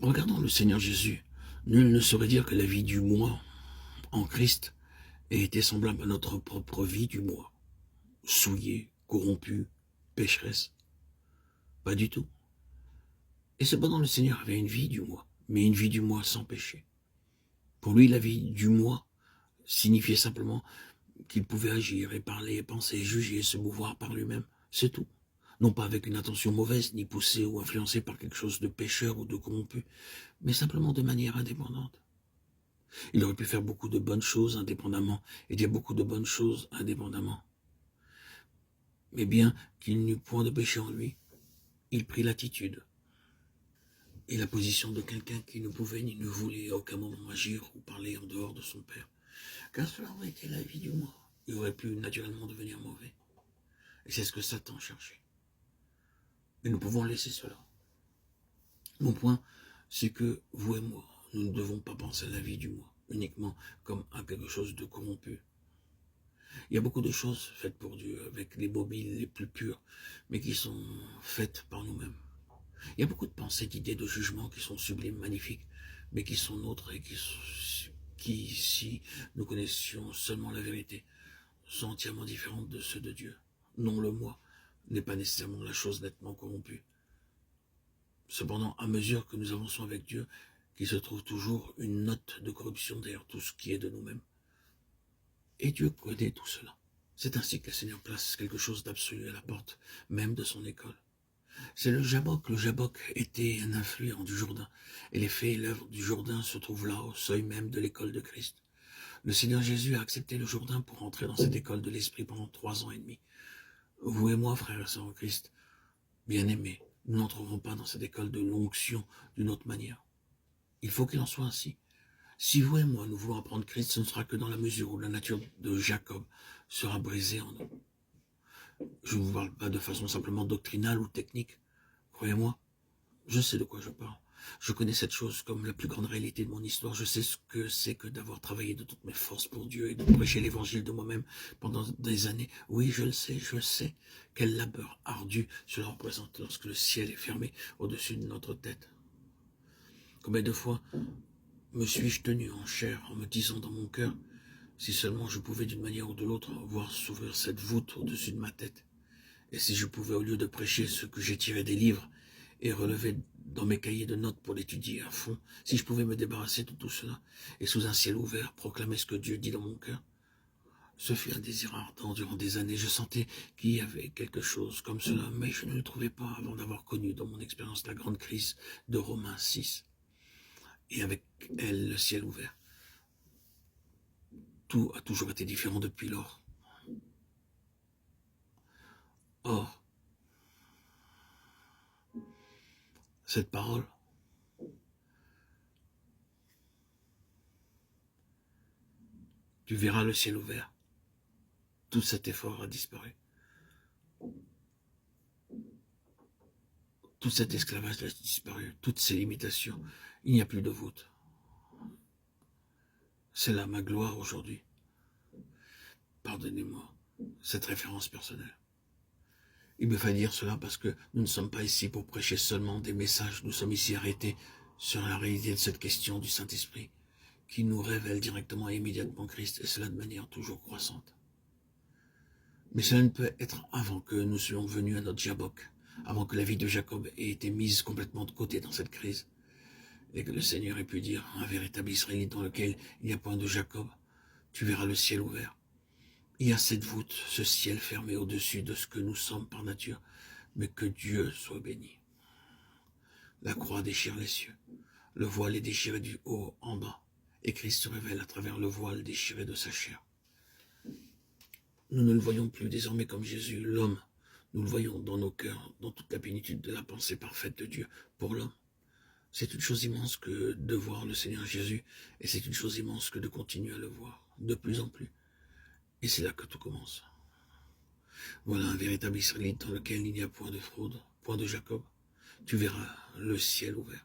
Regardons le Seigneur Jésus. Nul ne saurait dire que la vie du moi en Christ ait été semblable à notre propre vie du moi. Souillée, corrompue, pécheresse. Pas du tout. Et cependant, le Seigneur avait une vie du moi, mais une vie du moi sans péché. Pour lui, la vie du moi signifiait simplement qu'il pouvait agir et parler, penser, juger, se mouvoir par lui-même. C'est tout. Non pas avec une intention mauvaise, ni poussé ou influencé par quelque chose de pécheur ou de corrompu, mais simplement de manière indépendante. Il aurait pu faire beaucoup de bonnes choses indépendamment et dire beaucoup de bonnes choses indépendamment. Mais bien qu'il n'eût point de péché en lui, il prit l'attitude et la position de quelqu'un qui ne pouvait ni ne voulait à aucun moment agir ou parler en dehors de son Père. Car cela aurait été la vie du moi. Il aurait pu naturellement devenir mauvais. Et c'est ce que Satan cherchait. Et nous pouvons laisser cela. Mon point, c'est que vous et moi, nous ne devons pas penser à la vie du moi uniquement comme à quelque chose de corrompu. Il y a beaucoup de choses faites pour Dieu, avec les mobiles les plus purs, mais qui sont faites par nous-mêmes. Il y a beaucoup de pensées, d'idées, de jugements qui sont sublimes, magnifiques, mais qui sont nôtres et qui, si nous connaissions seulement la vérité, sont entièrement différentes de ceux de Dieu. Non, le moi n'est pas nécessairement la chose nettement corrompue. Cependant, à mesure que nous avançons avec Dieu, qu'il se trouve toujours une note de corruption derrière tout ce qui est de nous-mêmes. Et Dieu connaît tout cela. C'est ainsi que le Seigneur place quelque chose d'absolu à la porte, même de son école. C'est le Jabbok. Le Jabbok était un affluent du Jourdain, et les faits et l'œuvre du Jourdain se trouvent là, au seuil même de l'école de Christ. Le Seigneur Jésus a accepté le Jourdain pour entrer dans cette école de l'Esprit pendant 3 ans et demi. Vous et moi, frères et sœurs en Christ, bien-aimés, nous n'entrerons pas dans cette école de l'onction d'une autre manière. Il faut qu'il en soit ainsi. Si vous et moi, nous voulons apprendre Christ, ce ne sera que dans la mesure où la nature de Jacob sera brisée en nous. Je ne vous parle pas de façon simplement doctrinale ou technique. Croyez-moi, je sais de quoi je parle. Je connais cette chose comme la plus grande réalité de mon histoire. Je sais ce que c'est que d'avoir travaillé de toutes mes forces pour Dieu et de prêcher l'évangile de moi-même pendant des années. Oui, je le sais, je sais quel labeur ardu cela représente lorsque le ciel est fermé au-dessus de notre tête. Combien de fois me suis-je tenu en chair en me disant dans mon cœur, si seulement je pouvais d'une manière ou de l'autre voir s'ouvrir cette voûte au-dessus de ma tête, et si je pouvais au lieu de prêcher ce que j'ai tiré des livres et relevé dans mes cahiers de notes pour l'étudier à fond, si je pouvais me débarrasser de tout cela et sous un ciel ouvert proclamer ce que Dieu dit dans mon cœur. Ce fut un désir ardent durant des années. Je sentais qu'il y avait quelque chose comme cela, mais je ne le trouvais pas avant d'avoir connu dans mon expérience la grande crise de Romains 6. Et avec elle, le ciel ouvert. Tout a toujours été différent depuis lors. Or, cette parole, tu verras le ciel ouvert. Tout cet effort a disparu. Tout cet esclavage a disparu. Toutes ces limitations. Il n'y a plus de voûte. C'est là ma gloire aujourd'hui. Pardonnez-moi cette référence personnelle. Il me fait dire cela parce que nous ne sommes pas ici pour prêcher seulement des messages. Nous sommes ici arrêtés sur la réalité de cette question du Saint-Esprit qui nous révèle directement et immédiatement Christ, et cela de manière toujours croissante. Mais cela ne peut être avant que nous soyons venus à notre Jabbok, avant que la vie de Jacob ait été mise complètement de côté dans cette crise, et que le Seigneur ait pu dire, un véritable Israélite dans lequel il n'y a point de Jacob, tu verras le ciel ouvert. Il y a cette voûte, ce ciel fermé au-dessus de ce que nous sommes par nature, mais que Dieu soit béni. La croix déchire les cieux, le voile est déchiré du haut en bas, et Christ se révèle à travers le voile déchiré de sa chair. Nous ne le voyons plus désormais comme Jésus, l'homme. Nous le voyons dans nos cœurs, dans toute la plénitude de la pensée parfaite de Dieu pour l'homme. C'est une chose immense que de voir le Seigneur Jésus, et c'est une chose immense que de continuer à le voir, de plus en plus. Et c'est là que tout commence. Voilà un véritable Israélite dans lequel il n'y a point de fraude, point de Jacob. Tu verras le ciel ouvert.